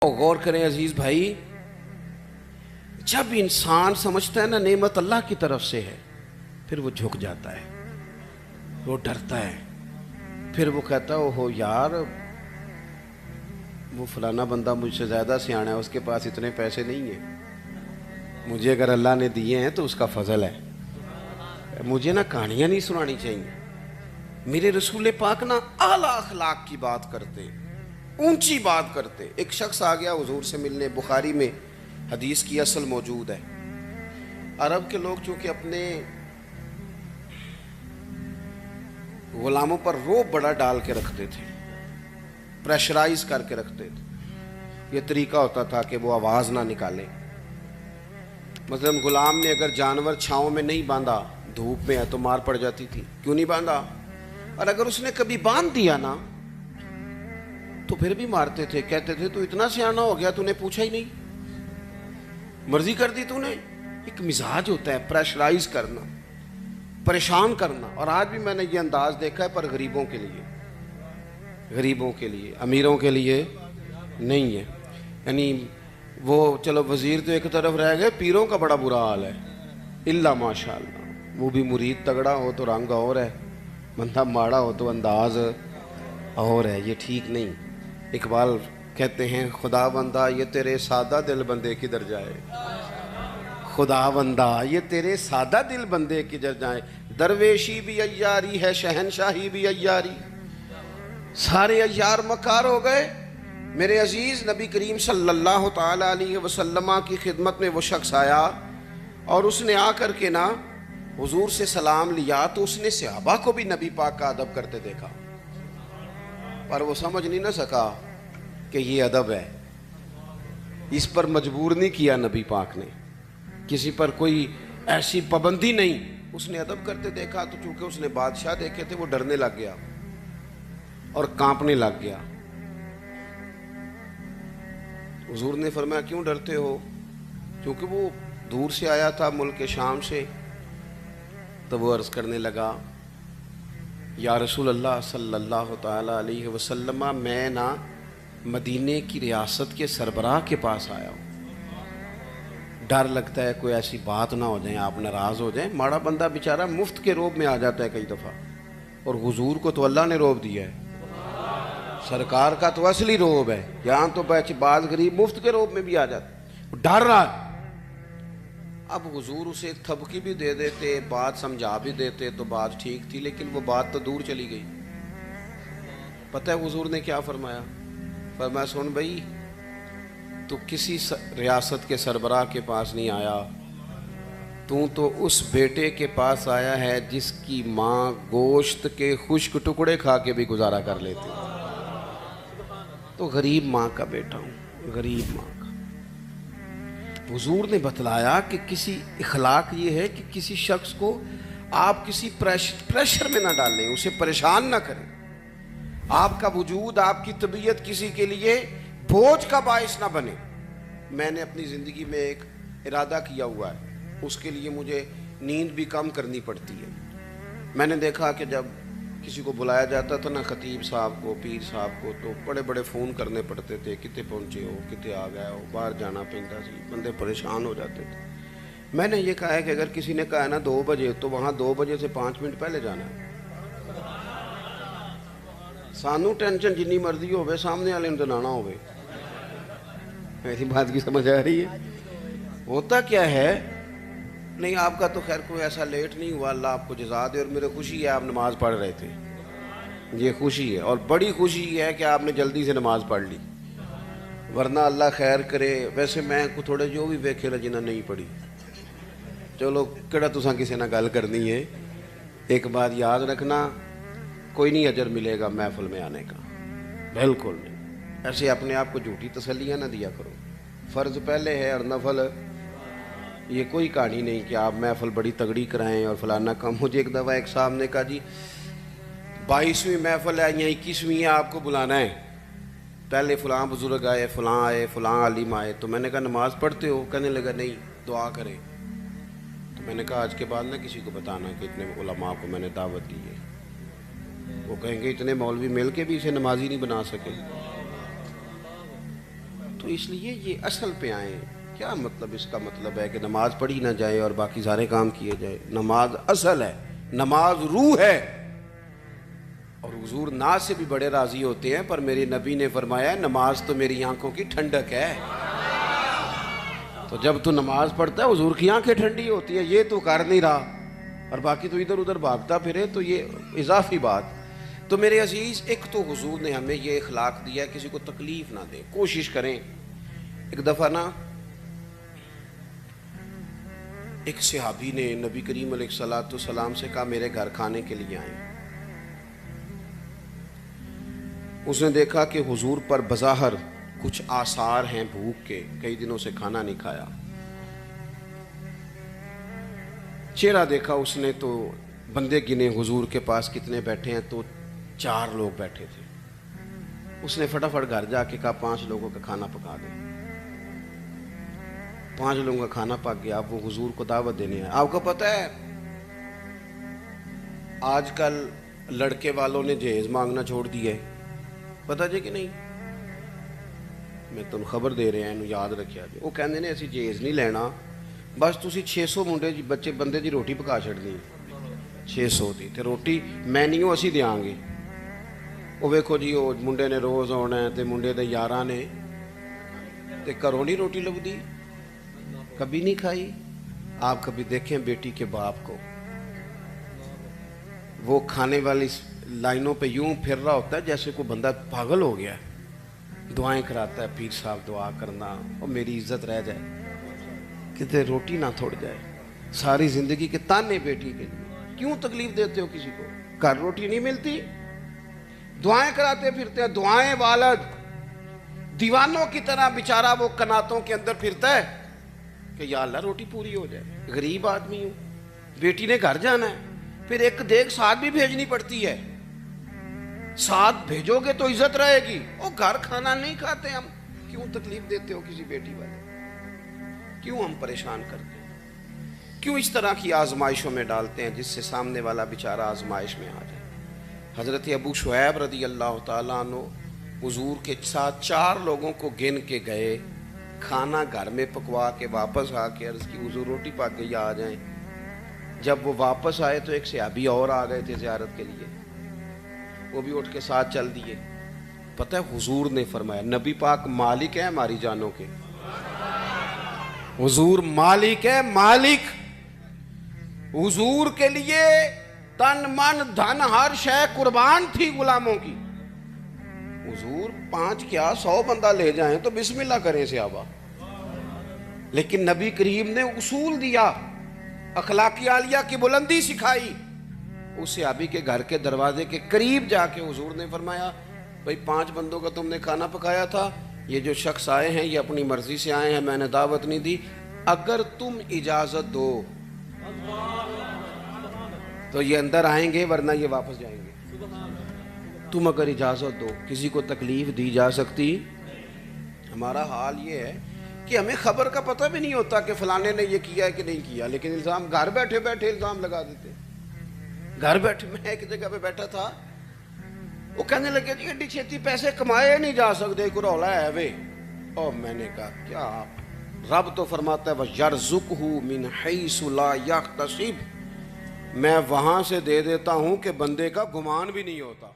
اور غور کریں عزیز بھائی، جب انسان سمجھتا ہے نا نعمت اللہ کی طرف سے ہے، پھر وہ جھک جاتا ہے، وہ ڈرتا ہے، پھر وہ کہتا ہے اوہو یار وہ فلانا بندہ مجھ سے زیادہ سیانا ہے، اس کے پاس اتنے پیسے نہیں ہیں، مجھے اگر اللہ نے دیے ہیں تو اس کا فضل ہے، مجھے نا کہانیاں نہیں سنانی چاہیے۔ میرے رسول پاک نا اعلیٰ اخلاق کی بات کرتے، اونچی بات کرتے۔ ایک شخص آ گیا حضور سے ملنے، بخاری میں حدیث کی اصل موجود ہے۔ عرب کے لوگ چونکہ اپنے غلاموں پر روب بڑا ڈال کے رکھتے تھے، پریشرائز کر کے رکھتے تھے۔ یہ طریقہ ہوتا تھا کہ وہ آواز نہ نکالے۔ مثلا غلام نے اگر جانور چھاؤں میں نہیں باندھا، دھوپ میں ہے تو مار پڑ جاتی تھی، کیوں نہیں باندھا؟ اور اگر اس نے کبھی باندھ دیا نا تو پھر بھی مارتے تھے، کہتے تھے تو اتنا سیانا ہو گیا تو نے پوچھا ہی نہیں، مرضی کر دی تو نے۔ ایک مزاج ہوتا ہے پریشرائز کرنا، پریشان کرنا۔ اور آج بھی میں نے یہ انداز دیکھا ہے، پر غریبوں کے لیے، غریبوں کے لیے، امیروں کے لیے نہیں ہے۔ یعنی وہ چلو وزیر تو ایک طرف رہ گئے، پیروں کا بڑا برا حال ہے، اللہ ماشاء اللہ۔ وہ بھی مرید تگڑا ہو تو رنگ اور ہے، بندہ ماڑا ہو تو انداز اور ہے، یہ ٹھیک نہیں۔ اقبال کہتے ہیں خدا بندہ یہ تیرے سادہ دل بندے کدھر جائے، خدا بندہ یہ تیرے سادہ دل بندے کدھر جائے۔ درویشی بھی عیاری ہے، شہنشاہی بھی عیاری، سارے عیار مکار ہو گئے۔ میرے عزیز نبی کریم صلی اللہ تعالی علیہ وسلم کی خدمت میں وہ شخص آیا اور اس نے آ کر کے نا حضور سے سلام لیا، تو اس نے صحابہ کو بھی نبی پاک کا ادب کرتے دیکھا، پر وہ سمجھ نہیں نہ سکا کہ یہ ادب ہے۔ اس پر مجبور نہیں کیا نبی پاک نے، کسی پر کوئی ایسی پابندی نہیں، اس نے ادب کرتے دیکھا۔ تو چونکہ اس نے بادشاہ دیکھے تھے، وہ ڈرنے لگ گیا اور کانپنے لگ گیا۔ حضور نے فرمایا کیوں ڈرتے ہو؟ کیونکہ وہ دور سے آیا تھا، ملک شام سے۔ تو وہ عرض کرنے لگا یا رسول اللہ صلی اللہ تعالی علیہ وسلم، میں نا مدینے کی ریاست کے سربراہ کے پاس آیا ہوں، ڈر لگتا ہے کوئی ایسی بات نہ ہو جائیں، آپ ناراض ہو جائیں۔ ماڑا بندہ بیچارہ مفت کے روب میں آ جاتا ہے کئی دفعہ، اور حضور کو تو اللہ نے روب دیا ہے، سرکار کا تو اصلی روب ہے۔ یہاں تو بعض غریب مفت کے روب میں بھی آ جاتے، ڈر رہا ہے۔ اب حضور اسے ایک تھپکی بھی دے دیتے، بات سمجھا بھی دیتے تو بات ٹھیک تھی، لیکن وہ بات تو دور چلی گئی۔ پتہ ہے حضور نے کیا فرمایا؟ فرمایا سن بھائی، تو کسی ریاست کے سربراہ کے پاس نہیں آیا، تو اس بیٹے کے پاس آیا ہے جس کی ماں گوشت کے خشک ٹکڑے کھا کے بھی گزارا کر لیتی، تو غریب ماں کا بیٹا ہوں، غریب ماں کا۔ حضور نے بتلایا کہ کسی اخلاق یہ ہے کہ کسی شخص کو آپ کسی پریشر میں نہ ڈالیں، اسے پریشان نہ کریں، آپ کا وجود، آپ کی طبیعت کسی کے لیے بوجھ کا باعث نہ بنے۔ میں نے اپنی زندگی میں ایک ارادہ کیا ہوا ہے، اس کے لیے مجھے نیند بھی کم کرنی پڑتی ہے۔ میں نے دیکھا کہ جب کسی کو بلایا جاتا تھا نا، خطیب صاحب کو، پیر صاحب کو، تو بڑے بڑے فون کرنے پڑتے تھے، کتے پہنچے ہو، کتے آ گئے ہو، باہر جانا پڑتا سی، بندے پریشان ہو جاتے تھے۔ میں نے یہ کہا ہے کہ اگر کسی نے کہا نا 2 بجے، تو وہاں 2 بجے سے 5 منٹ پہلے جانا ہے۔ سانو ٹینشن جنی مرضی ہوئے، سامنے والے نے آنا ہوئے۔ میری بات کی سمجھ آ رہی ہے؟ ہوتا کیا ہے، نہیں آپ کا تو خیر کوئی ایسا لیٹ نہیں ہوا، اللہ آپ کو جزا دے، اور میرے خوشی ہے آپ نماز پڑھ رہے تھے، یہ خوشی ہے، اور بڑی خوشی ہے کہ آپ نے جلدی سے نماز پڑھ لی، ورنہ اللہ خیر کرے۔ ویسے میں کو تھوڑے جو بھی ویکھے نا جنہیں نہیں پڑھی، چلو کہڑا تساں کسی نہ گل کرنی ہے۔ ایک بات یاد رکھنا، کوئی نہیں اجر ملے گا محفل میں آنے کا، بالکل نہیں۔ ایسے اپنے آپ کو جھوٹی تسلیاں نہ دیا کرو، فرض پہلے ہے اور نفل، یہ کوئی کہانی نہیں کہ آپ محفل بڑی تگڑی کرائیں اور فلانا کام۔ مجھے ایک دفعہ ایک صاحب نے کہا جی 22ویں محفل ہے یا 21ویں ہے، آپ کو بلانا ہے، پہلے فلاں بزرگ آئے، فلاں عالم آئے۔ تو میں نے کہا نماز پڑھتے ہو؟ کہنے لگا نہیں، دعا کریں۔ تو میں نے کہا آج کے بعد نہ کسی کو بتانا کہ اتنے علماء کو میں نے دعوت دی ہے، وہ کہیں گے اتنے مولوی مل کے بھی اسے نمازی نہیں بنا سکے۔ تو اس لیے یہ اصل پہ آئیں. کیا مطلب؟ اس کا مطلب ہے کہ نماز پڑھی نہ جائے اور باقی سارے کام کیے جائے. نماز اصل ہے، نماز روح ہے. اور حضور ناز سے بھی بڑے راضی ہوتے ہیں، پر میرے نبی نے فرمایا نماز تو میری آنکھوں کی ٹھنڈک ہے. تو جب تو نماز پڑھتا ہے حضور کی آنکھیں ٹھنڈی ہوتی ہے. یہ تو کر نہیں رہا اور باقی تو ادھر ادھر بھاگتا پھرے، تو یہ اضافی بات. تو میرے عزیز، ایک تو حضور نے ہمیں یہ اخلاق دیا کسی کو تکلیف نہ دیں. کوشش کریں. ایک دفعہ نا ایک صحابی نے نبی کریم علیہ السلام سے کہا میرے گھر کھانے کے لیے آئیں. اس نے دیکھا کہ حضور پر بظاہر کچھ آثار ہیں بھوک کے، کئی دنوں سے کھانا نہیں کھایا. چہرہ دیکھا اس نے تو بندے گنے حضور کے پاس کتنے بیٹھے ہیں، تو 4 لوگ بیٹھے تھے. اس نے فٹافٹ گھر جا کے کہا 5 لوگوں کا کھانا پکا دیں. 5 لوگوں کا کھانا پک گیا. اب وہ حضور کو دعوت دینے آئے. آپ کو پتہ ہے آج کل لڑکے والوں نے جہیز مانگنا چھوڑ دیا ہے، پتہ جی کہ نہیں؟ میں تم خبر دے رہے ہیں، یاد رکھیا جی. وہ کہندے نے اسی جہیز نہیں لینا، بس تسی 600 منڈے بچے بندے دی روٹی پکا چھڑنی. 600 دی تے روٹی مینیو اسی دیاں گے. وہ ویکھو جی وہ منڈے نے روز آنا ہے تے منڈے دے یاراں نے تے گھروں نہیں روٹی لبدی، کبھی نہیں کھائی. آپ کبھی دیکھیں بیٹی کے باپ کو، وہ کھانے والی لائنوں پہ یوں پھر رہا ہوتا ہے جیسے کوئی بندہ پاگل ہو گیا ہے. دعائیں کراتا ہے، پیر صاحب دعا کرنا اور میری عزت رہ جائے، کتے روٹی نہ تھوڑ جائے. ساری زندگی کے تانے بیٹی کے لیے. کیوں تکلیف دیتے ہو کسی کو؟ گھر روٹی نہیں ملتی، دعائیں کراتے پھرتے ہیں. دعائیں والد دیوانوں کی طرح بیچارہ وہ کناتوں کے اندر پھرتا ہے کہ یا اللہ روٹی پوری ہو جائے. غریب آدمی ہوں، بیٹی نے گھر جانا ہے، پھر ایک دیکھ ساتھ بھی بھیجنی پڑتی ہے. ساتھ بھیجو گے تو عزت رہے گی. اور گھر کھانا نہیں کھاتے ہم. کیوں تکلیف دیتے ہو کسی بیٹی والے؟ کیوں ہم پریشان کرتے ہیں؟ کیوں اس طرح کی آزمائشوں میں ڈالتے ہیں جس سے سامنے والا بیچارہ آزمائش میں آ جائے؟ حضرت ابو شعیب رضی اللہ تعالیٰ عنہ حضور کے ساتھ 4 لوگوں کو گن کے گئے. کھانا گھر میں پکوا کے واپس آ کے عرض کی حضور روٹی پک گئی آ جائیں. جب وہ واپس آئے تو ایک صحابی اور آ گئے تھے زیارت کے لیے، وہ بھی اٹھ کے ساتھ چل دیے. پتہ ہے حضور نے فرمایا، نبی پاک مالک ہے ہماری جانوں کے. حضور مالک ہے، مالک. حضور کے لیے تن من دھن ہر شے قربان تھی غلاموں کی. حضور 5 کیا 100 بندہ لے جائیں تو بسم اللہ کریں صحابہ. لیکن نبی کریم نے اصول دیا، اخلاقی عالیہ کی بلندی سکھائی. اس صحابی کے گھر کے دروازے کے قریب جا کے حضور نے فرمایا بھئی 5 بندوں کا تم نے کھانا پکایا تھا، یہ جو شخص آئے ہیں یہ اپنی مرضی سے آئے ہیں، میں نے دعوت نہیں دی. اگر تم اجازت دو تو یہ اندر آئیں گے، ورنہ یہ واپس جائیں گے. تم اگر اجازت دو. کسی کو تکلیف دی جا سکتی؟ ہمارا حال یہ ہے کہ ہمیں خبر کا پتہ بھی نہیں ہوتا کہ فلانے نے یہ کیا ہے کہ نہیں کیا، لیکن الزام گھر بیٹھے بیٹھے الزام لگا دیتے. گھر بیٹھے میں ایک جگہ پہ بیٹھا تھا، وہ کہنے لگے جی ایڈی چھیتی پیسے کمائے نہیں جا سکتے، کوئی رولا ہے وے. اور میں نے کہا کیا؟ رب تو فرماتا ہے وَيَرْزُقْهُ مِنْ حَيْثُ لَا يَحْتَسِبُ، میں وہاں سے دے دیتا ہوں کہ بندے کا گمان بھی نہیں ہوتا.